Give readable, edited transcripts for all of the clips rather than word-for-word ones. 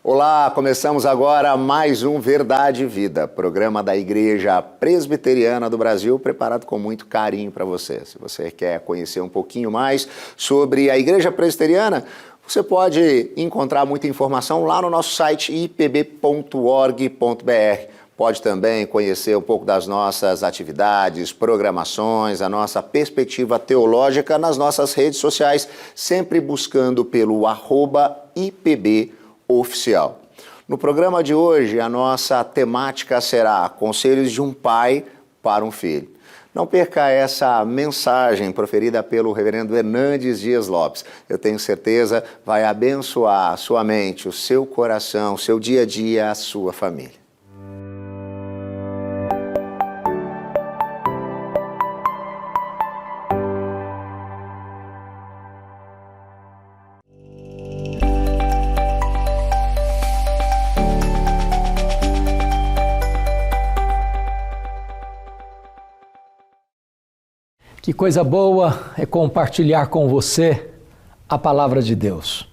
Olá, começamos agora mais um Verdade e Vida, programa da Igreja Presbiteriana do Brasil, preparado com muito carinho para você. Se você quer conhecer um pouquinho mais sobre a Igreja Presbiteriana, você pode encontrar muita informação lá no nosso site ipb.org.br. Pode também conhecer um pouco das nossas atividades, programações, a nossa perspectiva teológica nas nossas redes sociais, sempre buscando pelo @IPBOficial. No programa de hoje, a nossa temática será Conselhos de um Pai para um Filho. Não perca essa mensagem proferida pelo reverendo Hernandes Dias Lopes. Eu tenho certeza vai abençoar a sua mente, o seu coração, o seu dia a dia, a sua família. Que coisa boa é compartilhar com você a palavra de Deus.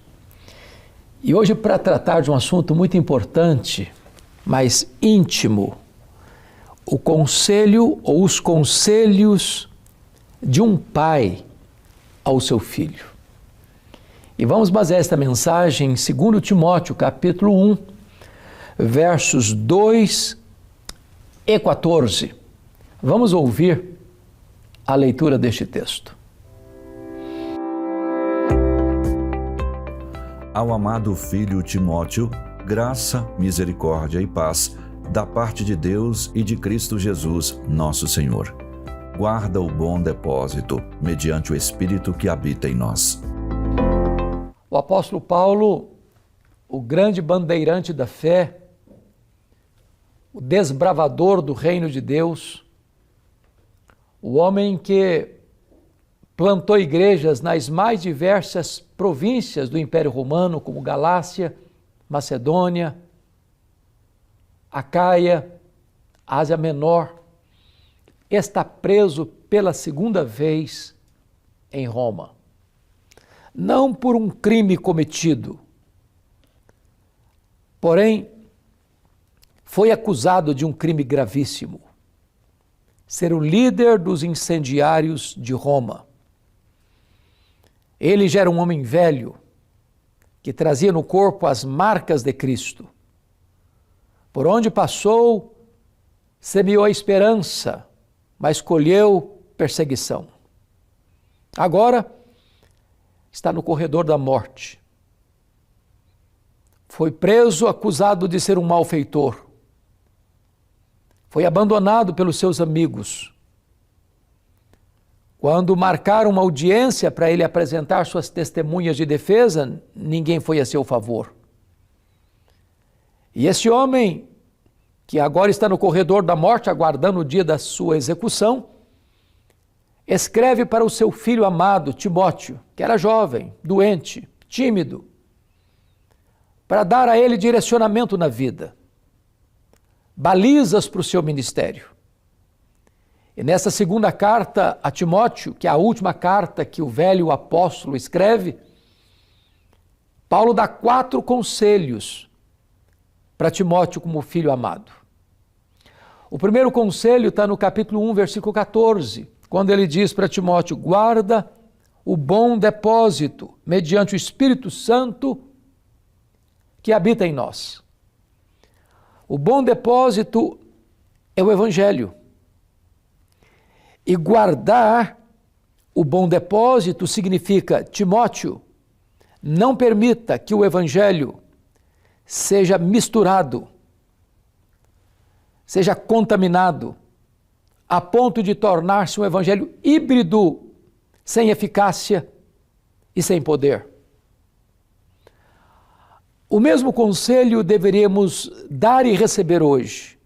E hoje, para tratar de um assunto muito importante, mas íntimo, o conselho ou os conselhos de um pai ao seu filho. E vamos basear esta mensagem em 2 Timóteo, capítulo 1, versos 2 e 14. Vamos ouvir a leitura deste texto. Ao amado filho Timóteo, graça, misericórdia e paz da parte de Deus e de Cristo Jesus, nosso Senhor. Guarda o bom depósito, mediante o Espírito que habita em nós. O apóstolo Paulo, o grande bandeirante da fé, o desbravador do reino de Deus, o homem que plantou igrejas nas mais diversas províncias do Império Romano, como Galácia, Macedônia, Acaia, Ásia Menor, está preso pela segunda vez em Roma. Não por um crime cometido, porém, foi acusado de um crime gravíssimo: ser o líder dos incendiários de Roma. Ele já era um homem velho, que trazia no corpo as marcas de Cristo. Por onde passou, semeou a esperança, mas colheu perseguição. Agora, está no corredor da morte. Foi preso, acusado de ser um malfeitor. Foi abandonado pelos seus amigos. Quando marcaram uma audiência para ele apresentar suas testemunhas de defesa, ninguém foi a seu favor. E esse homem, que agora está no corredor da morte, aguardando o dia da sua execução, escreve para o seu filho amado, Timóteo, que era jovem, doente, tímido, para dar a ele direcionamento na vida, balizas para o seu ministério. E nessa segunda carta a Timóteo, que é a última carta que o velho apóstolo escreve, Paulo dá 4 conselhos para Timóteo como filho amado. O primeiro conselho está no capítulo 1, versículo 14, quando ele diz para Timóteo: guarda o bom depósito mediante o Espírito Santo que habita em nós. O bom depósito é o Evangelho. E guardar o bom depósito significa: Timóteo, não permita que o Evangelho seja misturado, seja contaminado, a ponto de tornar-se um Evangelho híbrido, sem eficácia e sem poder. O mesmo conselho deveríamos dar e receber hoje.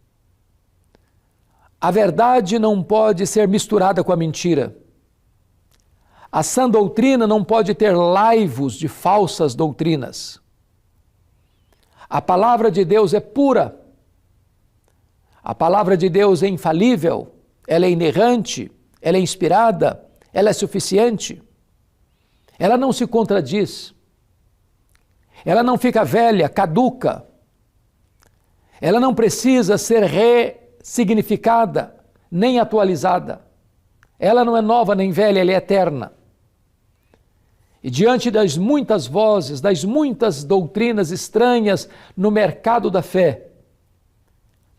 A verdade não pode ser misturada com a mentira. A sã doutrina não pode ter laivos de falsas doutrinas. A palavra de Deus é pura. A palavra de Deus é infalível, ela é inerrante, ela é inspirada, ela é suficiente. Ela não se contradiz. Ela não fica velha, caduca. Ela não precisa ser ressignificada, nem atualizada. Ela não é nova nem velha, ela é eterna. E diante das muitas vozes, das muitas doutrinas estranhas no mercado da fé,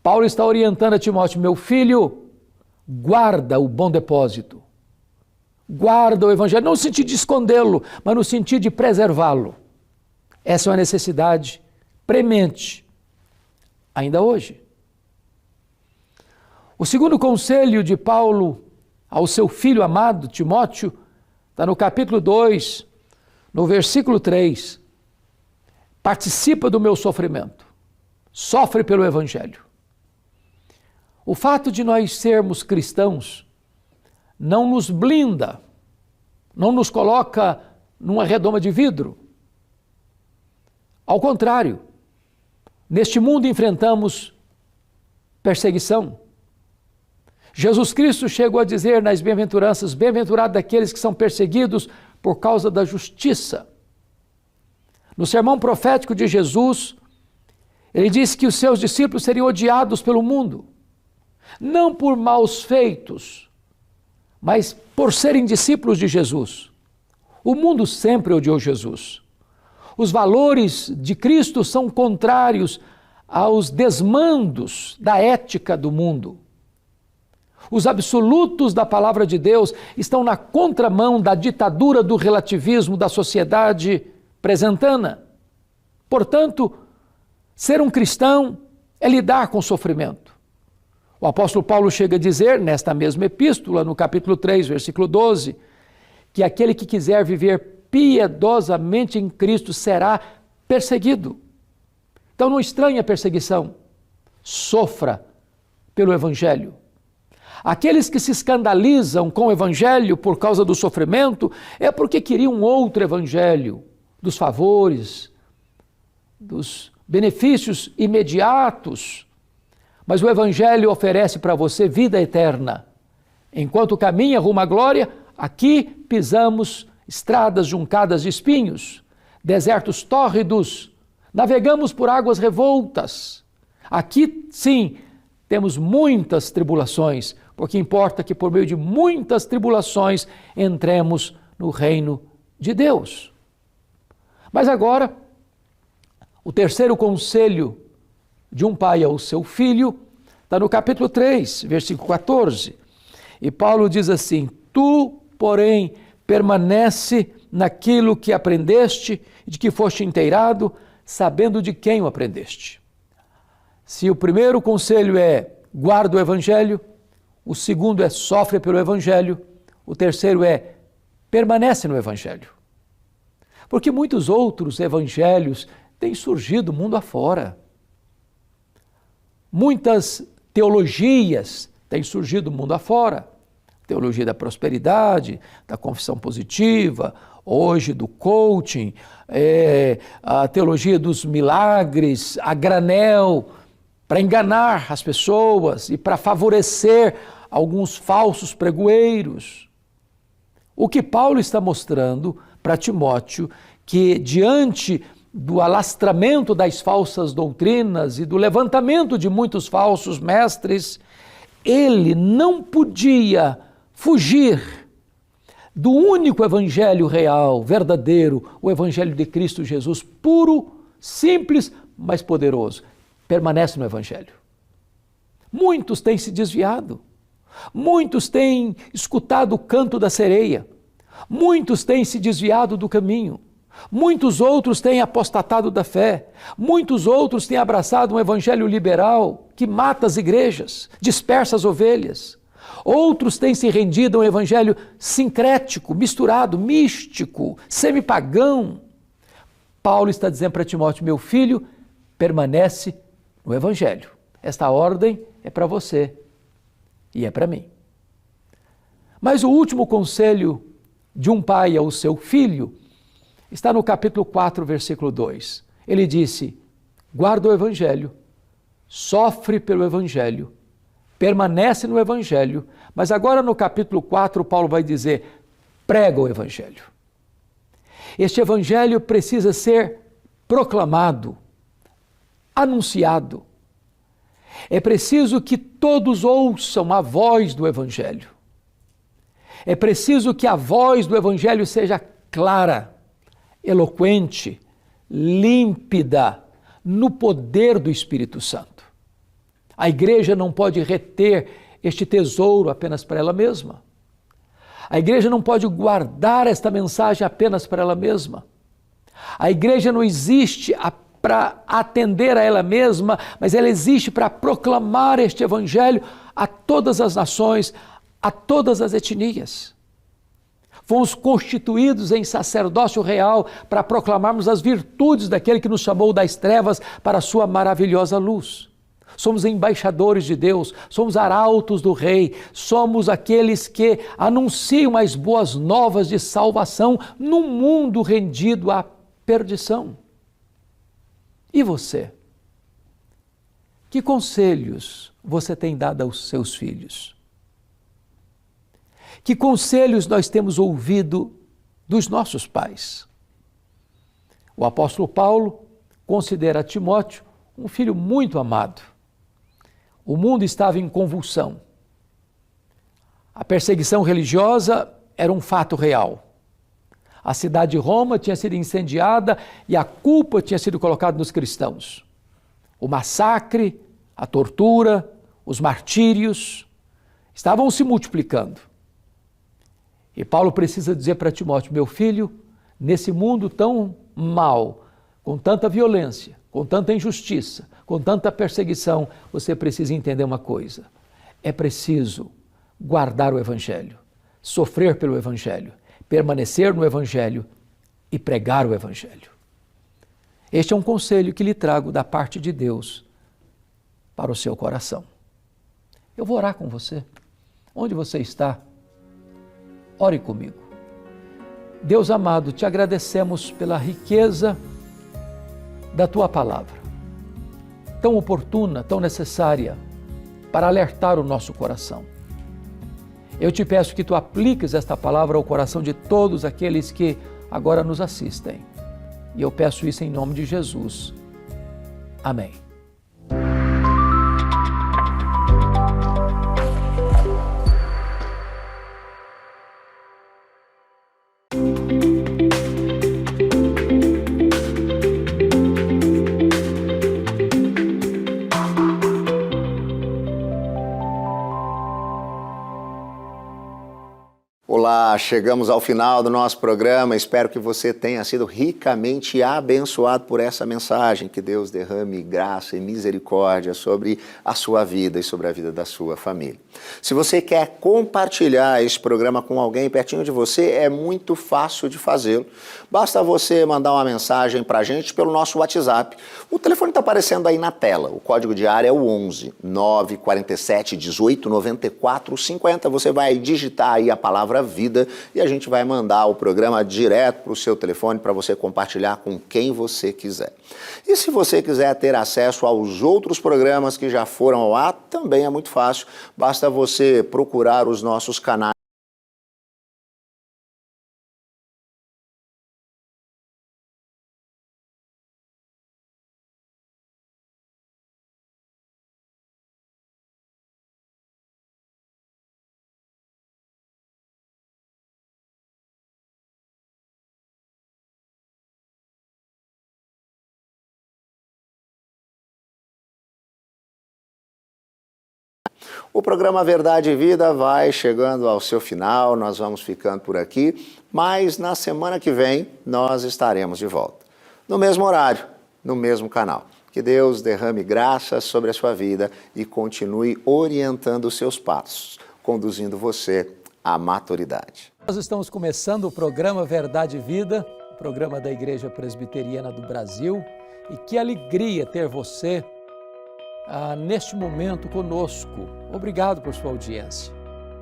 Paulo está orientando a Timóteo: meu filho, guarda o bom depósito. Guarda o evangelho, não no sentido de escondê-lo, mas no sentido de preservá-lo. Essa é uma necessidade premente, ainda hoje. O segundo conselho de Paulo ao seu filho amado, Timóteo, está no capítulo 2, no versículo 3. Participa do meu sofrimento. Sofre pelo evangelho. O fato de nós sermos cristãos não nos blinda, não nos coloca numa redoma de vidro. Ao contrário, neste mundo enfrentamos perseguição. Jesus Cristo chegou a dizer nas bem-aventuranças: bem-aventurados daqueles que são perseguidos por causa da justiça. No sermão profético de Jesus, ele disse que os seus discípulos seriam odiados pelo mundo, não por maus feitos, mas por serem discípulos de Jesus. O mundo sempre odiou Jesus. Os valores de Cristo são contrários aos desmandos da ética do mundo. Os absolutos da palavra de Deus estão na contramão da ditadura do relativismo da sociedade presentana. Portanto, ser um cristão é lidar com o sofrimento. O apóstolo Paulo chega a dizer, nesta mesma epístola, no capítulo 3, versículo 12, que aquele que quiser viver piedosamente em Cristo será perseguido. Então não estranhe a perseguição, sofra pelo evangelho. Aqueles que se escandalizam com o evangelho por causa do sofrimento é porque queriam outro evangelho, dos favores, dos benefícios imediatos. Mas o evangelho oferece para você vida eterna. Enquanto caminha rumo à glória, aqui pisamos estradas juncadas de espinhos, desertos tórridos, navegamos por águas revoltas. Aqui, sim, temos muitas tribulações, porque importa que por meio de muitas tribulações entremos no reino de Deus. Mas agora, o terceiro conselho de um pai ao seu filho está no capítulo 3, versículo 14. E Paulo diz assim: tu, porém, permanece naquilo que aprendeste e de que foste inteirado, sabendo de quem o aprendeste. Se o primeiro conselho é guarda o evangelho, o segundo é sofre pelo evangelho, o terceiro é permanece no evangelho. Porque muitos outros evangelhos têm surgido mundo afora. Muitas teologias têm surgido mundo afora. Teologia da prosperidade, da confissão positiva, hoje do coaching, a teologia dos milagres, a granel, para enganar as pessoas e para favorecer alguns falsos pregoeiros. O que Paulo está mostrando para Timóteo, que diante do alastramento das falsas doutrinas e do levantamento de muitos falsos mestres, ele não podia fugir do único evangelho real, verdadeiro, o evangelho de Cristo Jesus, puro, simples, mas poderoso. Permanece no evangelho. Muitos têm se desviado, muitos têm escutado o canto da sereia, muitos têm se desviado do caminho, muitos outros têm apostatado da fé, muitos outros têm abraçado um evangelho liberal que mata as igrejas, dispersa as ovelhas. Outros têm se rendido a um evangelho sincrético, misturado, místico, semipagão. Paulo está dizendo para Timóteo: meu filho, permanece no evangelho. Esta ordem é para você e é para mim. Mas o último conselho de um pai ao seu filho está no capítulo 4, versículo 2. Ele disse: guarda o evangelho, sofre pelo evangelho, permanece no evangelho. Mas agora no capítulo 4, Paulo vai dizer: prega o evangelho. Este evangelho precisa ser proclamado, anunciado. É preciso que todos ouçam a voz do Evangelho. É preciso que a voz do Evangelho seja clara, eloquente, límpida, no poder do Espírito Santo. A igreja não pode reter este tesouro apenas para ela mesma. A igreja não pode guardar esta mensagem apenas para ela mesma. A igreja não existe para atender a ela mesma, mas ela existe para proclamar este Evangelho a todas as nações, a todas as etnias. Fomos constituídos em sacerdócio real para proclamarmos as virtudes daquele que nos chamou das trevas para a sua maravilhosa luz. Somos embaixadores de Deus, somos arautos do Rei, somos aqueles que anunciam as boas novas de salvação num mundo rendido à perdição. E você? Que conselhos você tem dado aos seus filhos? Que conselhos nós temos ouvido dos nossos pais? O apóstolo Paulo considera Timóteo um filho muito amado. O mundo estava em convulsão. A perseguição religiosa era um fato real. A cidade de Roma tinha sido incendiada e a culpa tinha sido colocada nos cristãos. O massacre, a tortura, os martírios estavam se multiplicando. E Paulo precisa dizer para Timóteo: meu filho, nesse mundo tão mau, com tanta violência, com tanta injustiça, com tanta perseguição, você precisa entender uma coisa: é preciso guardar o Evangelho, sofrer pelo Evangelho, permanecer no Evangelho e pregar o Evangelho. Este é um conselho que lhe trago da parte de Deus para o seu coração. Eu vou orar com você. Onde você está? Ore comigo. Deus amado, te agradecemos pela riqueza da tua palavra, tão oportuna, tão necessária para alertar o nosso coração. Eu te peço que tu apliques esta palavra ao coração de todos aqueles que agora nos assistem. E eu peço isso em nome de Jesus. Amém. Olá, chegamos ao final do nosso programa. Espero que você tenha sido ricamente abençoado por essa mensagem. Que Deus derrame graça e misericórdia sobre a sua vida e sobre a vida da sua família. Se você quer compartilhar esse programa com alguém pertinho de você, é muito fácil de fazê-lo. Basta você mandar uma mensagem para a gente pelo nosso WhatsApp. O telefone está aparecendo aí na tela. O código de área é o 11 947 18 94 50. Você vai digitar aí a palavra vida e a gente vai mandar o programa direto para o seu telefone para você compartilhar com quem você quiser. E se você quiser ter acesso aos outros programas que já foram ao ar, também é muito fácil. Basta você procurar os nossos canais. O programa Verdade e Vida vai chegando ao seu final, nós vamos ficando por aqui, mas na semana que vem nós estaremos de volta. No mesmo horário, no mesmo canal. Que Deus derrame graça sobre a sua vida e continue orientando os seus passos, conduzindo você à maturidade. Nós estamos começando o programa Verdade e Vida, o programa da Igreja Presbiteriana do Brasil, e que alegria ter você neste momento conosco. Obrigado por sua audiência.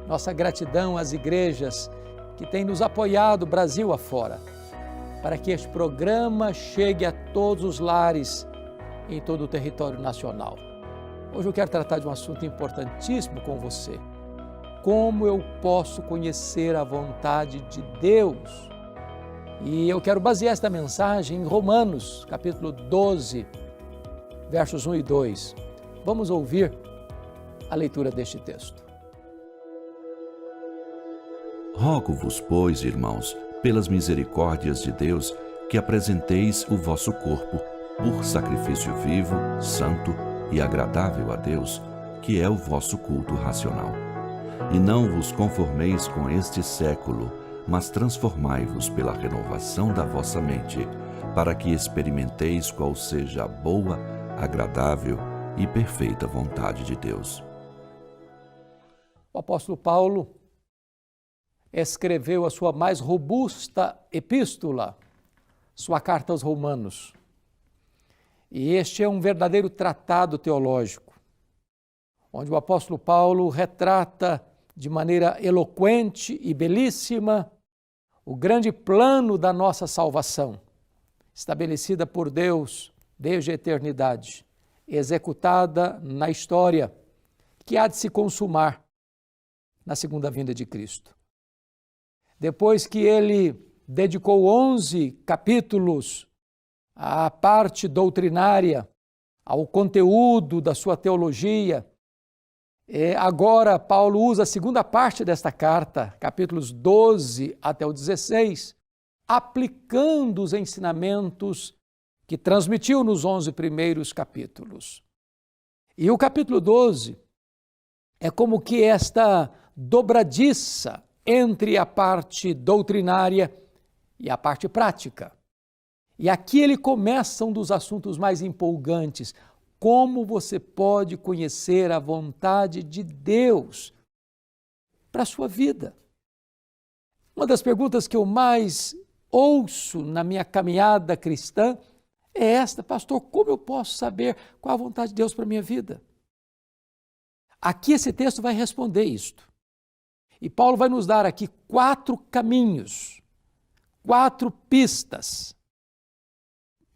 Nossa gratidão às igrejas que têm nos apoiado Brasil afora, para que este programa chegue a todos os lares em todo o território nacional. Hoje eu quero tratar de um assunto importantíssimo com você. Como eu posso conhecer a vontade de Deus? E eu quero basear esta mensagem em Romanos, capítulo 12, versos 1 e 2. Vamos ouvir a leitura deste texto. Rogo-vos, pois, irmãos, pelas misericórdias de Deus, que apresenteis o vosso corpo por sacrifício vivo, santo e agradável a Deus, que é o vosso culto racional. E não vos conformeis com este século, mas transformai-vos pela renovação da vossa mente, para que experimenteis qual seja a boa, agradável e perfeita vontade de Deus. O apóstolo Paulo escreveu a sua mais robusta epístola, sua carta aos Romanos. E este é um verdadeiro tratado teológico, onde o apóstolo Paulo retrata de maneira eloquente e belíssima o grande plano da nossa salvação, estabelecida por Deus desde a eternidade, executada na história, que há de se consumar na segunda vinda de Cristo. Depois que ele dedicou 11 capítulos à parte doutrinária, ao conteúdo da sua teologia, agora Paulo usa a segunda parte desta carta, capítulos 12 até o 16, aplicando os ensinamentos que transmitiu nos 11 primeiros capítulos. E o capítulo 12 é como que esta dobradiça entre a parte doutrinária e a parte prática. E aqui ele começa um dos assuntos mais empolgantes: como você pode conhecer a vontade de Deus para a sua vida. Uma das perguntas que eu mais ouço na minha caminhada cristã é esta: pastor, como eu posso saber qual a vontade de Deus para a minha vida? Aqui esse texto vai responder isto. E Paulo vai nos dar aqui 4 caminhos, 4 pistas,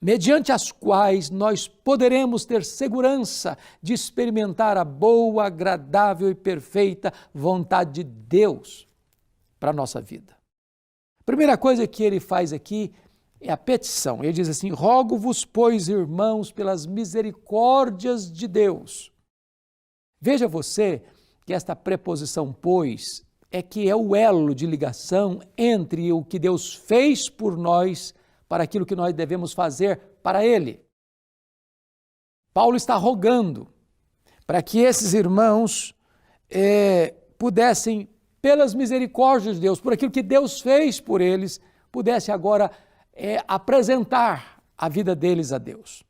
mediante as quais nós poderemos ter segurança de experimentar a boa, agradável e perfeita vontade de Deus para a nossa vida. A primeira coisa que ele faz aqui é a petição. Ele diz assim: rogo-vos, pois, irmãos, pelas misericórdias de Deus. Veja você que esta preposição pois é que é o elo de ligação entre o que Deus fez por nós para aquilo que nós devemos fazer para Ele. Paulo está rogando para que esses irmãos pudessem, pelas misericórdias de Deus, por aquilo que Deus fez por eles, pudessem agora apresentar a vida deles a Deus.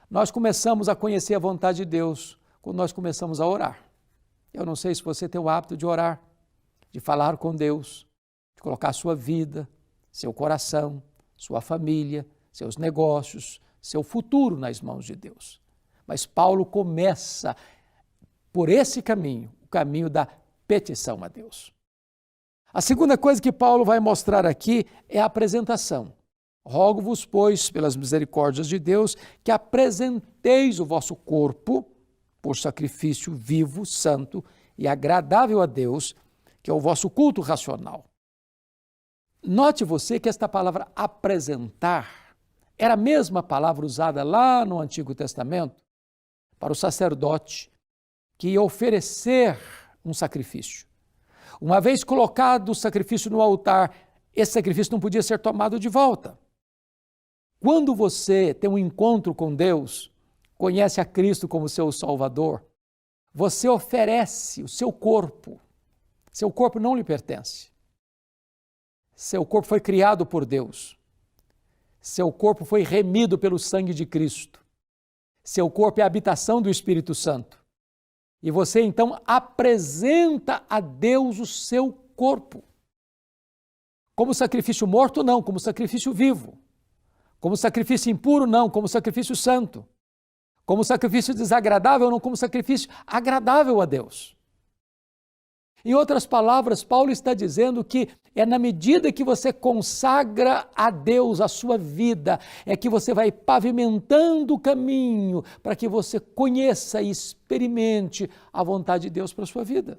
Nós começamos a conhecer a vontade de Deus quando nós começamos a orar. Eu não sei se você tem o hábito de orar, de falar com Deus, de colocar sua vida, seu coração, sua família, seus negócios, seu futuro nas mãos de Deus. Mas Paulo começa por esse caminho, o caminho da petição a Deus. A segunda coisa que Paulo vai mostrar aqui é a apresentação. Rogo-vos, pois, pelas misericórdias de Deus, que apresenteis o vosso corpo por sacrifício vivo, santo e agradável a Deus, que é o vosso culto racional. Note você que esta palavra apresentar era a mesma palavra usada lá no Antigo Testamento para o sacerdote que ia oferecer um sacrifício. Uma vez colocado o sacrifício no altar, esse sacrifício não podia ser tomado de volta. Quando você tem um encontro com Deus, conhece a Cristo como seu Salvador, você oferece o seu corpo. Seu corpo não lhe pertence. Seu corpo foi criado por Deus. Seu corpo foi remido pelo sangue de Cristo. Seu corpo é a habitação do Espírito Santo. E você então apresenta a Deus o seu corpo. Como sacrifício morto, não, como sacrifício vivo. Como sacrifício impuro, não, como sacrifício santo. Como sacrifício desagradável, não, como sacrifício agradável a Deus. Em outras palavras, Paulo está dizendo que é na medida que você consagra a Deus a sua vida, é que você vai pavimentando o caminho para que você conheça e experimente a vontade de Deus para a sua vida.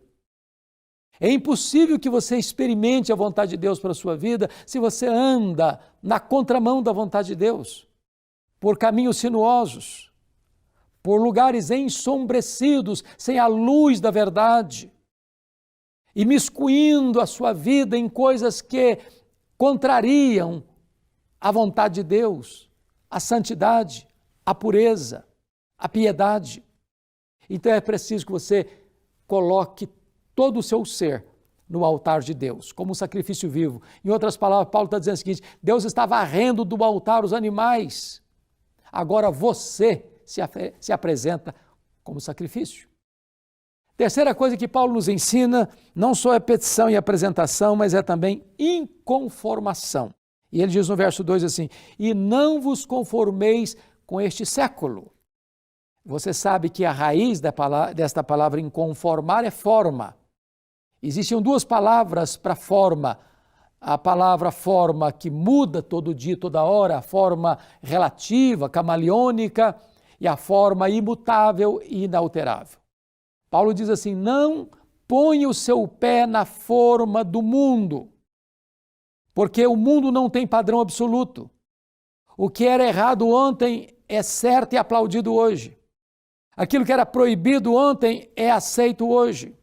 É impossível que você experimente a vontade de Deus para a sua vida se você anda na contramão da vontade de Deus, por caminhos sinuosos, por lugares ensombrecidos, sem a luz da verdade, imiscuindo a sua vida em coisas que contrariam a vontade de Deus, a santidade, a pureza, a piedade. Então é preciso que você coloque todo o seu ser no altar de Deus, como um sacrifício vivo. Em outras palavras, Paulo está dizendo o seguinte: Deus está varrendo do altar os animais. Agora você se apresenta como sacrifício. Terceira coisa que Paulo nos ensina, não só é petição e apresentação, mas é também inconformação. E ele diz no verso 2 assim: e não vos conformeis com este século. Você sabe que a raiz desta palavra inconformar é forma. Existiam duas palavras para forma. A palavra forma que muda todo dia, toda hora, a forma relativa, camaleônica, e a forma imutável e inalterável. Paulo diz assim: não ponha o seu pé na forma do mundo, porque o mundo não tem padrão absoluto. O que era errado ontem é certo e aplaudido hoje. Aquilo que era proibido ontem é aceito hoje.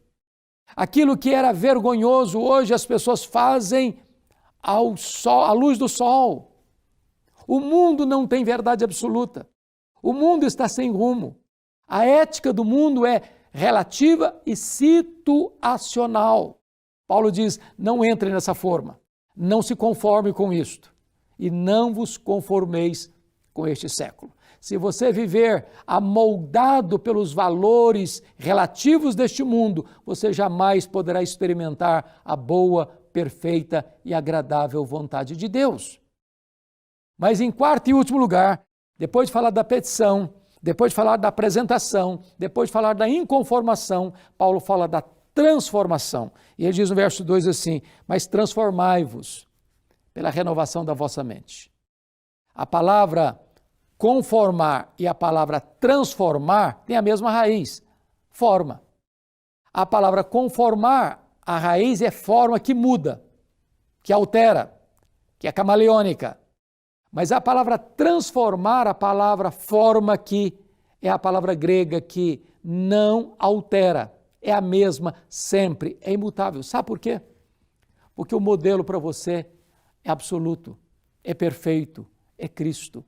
Aquilo que era vergonhoso hoje as pessoas fazem à luz do sol. O mundo não tem verdade absoluta. O mundo está sem rumo. A ética do mundo é relativa e situacional. Paulo diz: não entre nessa forma, não se conforme com isto e não vos conformeis com este século. Se você viver amoldado pelos valores relativos deste mundo, você jamais poderá experimentar a boa, perfeita e agradável vontade de Deus. Mas em quarto e último lugar, depois de falar da petição, depois de falar da apresentação, depois de falar da inconformação, Paulo fala da transformação. E ele diz no verso 2 assim: mas transformai-vos pela renovação da vossa mente. A palavra conformar e a palavra transformar têm a mesma raiz, forma. A palavra conformar, a raiz é forma que muda, que altera, que é camaleônica. Mas a palavra transformar, a palavra forma aqui, é a palavra grega que não altera, é a mesma sempre, é imutável. Sabe por quê? Porque o modelo para você é absoluto, é perfeito, é Cristo.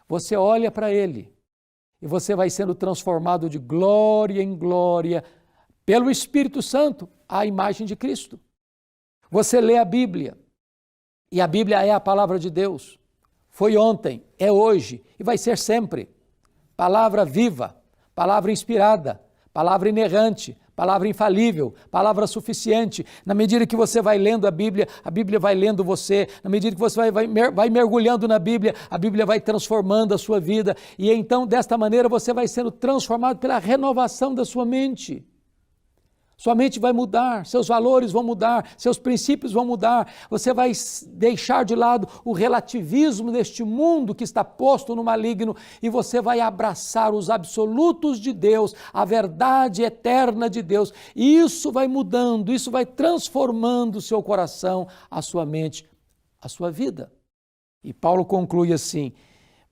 Você olha para Ele e você vai sendo transformado de glória em glória pelo Espírito Santo à imagem de Cristo. Você lê a Bíblia e a Bíblia é a palavra de Deus. Foi ontem, é hoje e vai ser sempre. Palavra viva, palavra inspirada, palavra inerrante, palavra infalível, palavra suficiente. Na medida que você vai lendo a Bíblia vai lendo você. Na medida que você vai mergulhando na Bíblia, a Bíblia vai transformando a sua vida. E então, desta maneira, você vai sendo transformado pela renovação da sua mente. Sua mente vai mudar, seus valores vão mudar, seus princípios vão mudar. Você vai deixar de lado o relativismo deste mundo que está posto no maligno e você vai abraçar os absolutos de Deus, a verdade eterna de Deus. E isso vai mudando, isso vai transformando o seu coração, a sua mente, a sua vida. E Paulo conclui assim: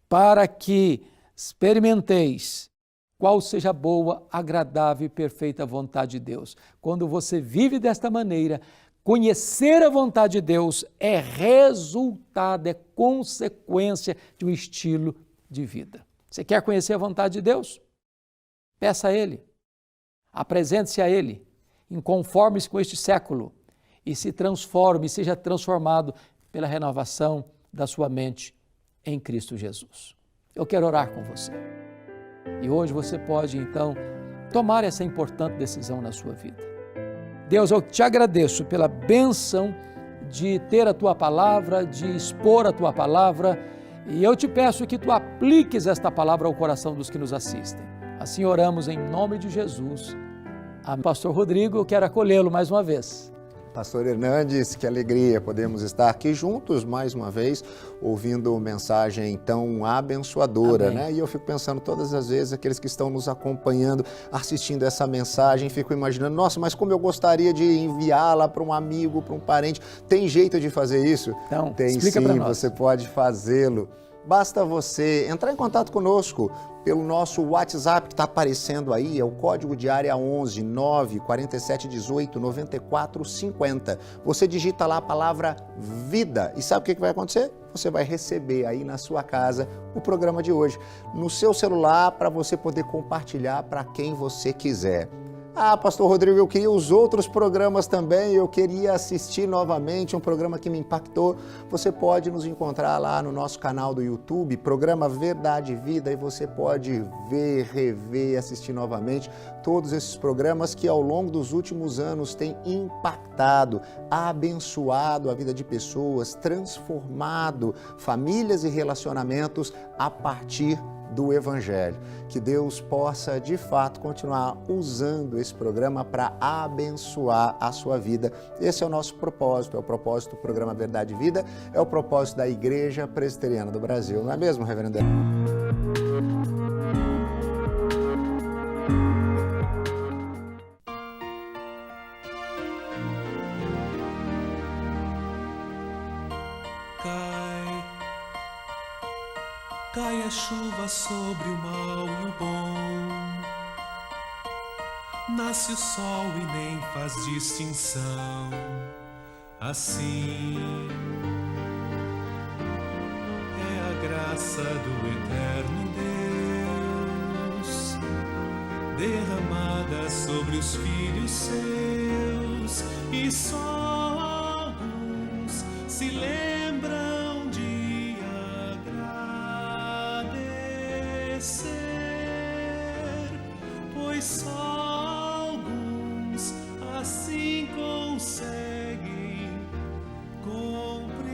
para que experimenteis qual seja a boa, agradável e perfeita vontade de Deus. Quando você vive desta maneira, conhecer a vontade de Deus é resultado, é consequência de um estilo de vida. Você quer conhecer a vontade de Deus? Peça a Ele, apresente-se a Ele, inconforme-se com este século e se transforme, seja transformado pela renovação da sua mente em Cristo Jesus. Eu quero orar com você. E hoje você pode, então, tomar essa importante decisão na sua vida. Deus, eu te agradeço pela bênção de ter a Tua palavra, de expor a Tua palavra, e eu te peço que Tu apliques esta palavra ao coração dos que nos assistem. Assim oramos em nome de Jesus. Amém. Pastor Rodrigo, eu quero acolhê-lo mais uma vez Pastor Hernandes, que alegria podemos estar aqui juntos mais uma vez, ouvindo mensagem tão abençoadora, Amém. né? E eu fico pensando todas as vezes, aqueles que estão nos acompanhando, assistindo essa mensagem, fico imaginando, nossa, mas como eu gostaria de enviá-la para um amigo, para um parente. Tem jeito de fazer isso? Então, tem explica sim, pra nós. você pode fazê-lo. Basta você entrar em contato conosco pelo nosso WhatsApp que está aparecendo aí, é o código de área 11 9 47 18 94 50. Você digita lá a palavra vida e sabe o que vai acontecer? Você vai receber aí na sua casa o programa de hoje, no seu celular, para você poder compartilhar para quem você quiser. Ah, Pastor Rodrigo, eu queria os outros programas também, eu queria assistir novamente um programa que me impactou. Você pode nos encontrar lá no nosso canal do YouTube, Programa Verdade e Vida, e você pode ver, rever, assistir novamente todos esses programas que ao longo dos últimos anos têm impactado, abençoado a vida de pessoas, transformado famílias e relacionamentos a partir do Evangelho. Que Deus possa, de fato, continuar usando esse programa para abençoar a sua vida. Esse é o nosso propósito, é o propósito do programa Verdade e Vida, é o propósito da Igreja Presbiteriana do Brasil. Não é mesmo, reverendo? Cai a chuva sobre o mal e o bom, nasce o sol e nem faz distinção. Assim é a graça do eterno Deus, derramada sobre os filhos seus, e só alguns se lembram de pois só alguns assim conseguem compreender.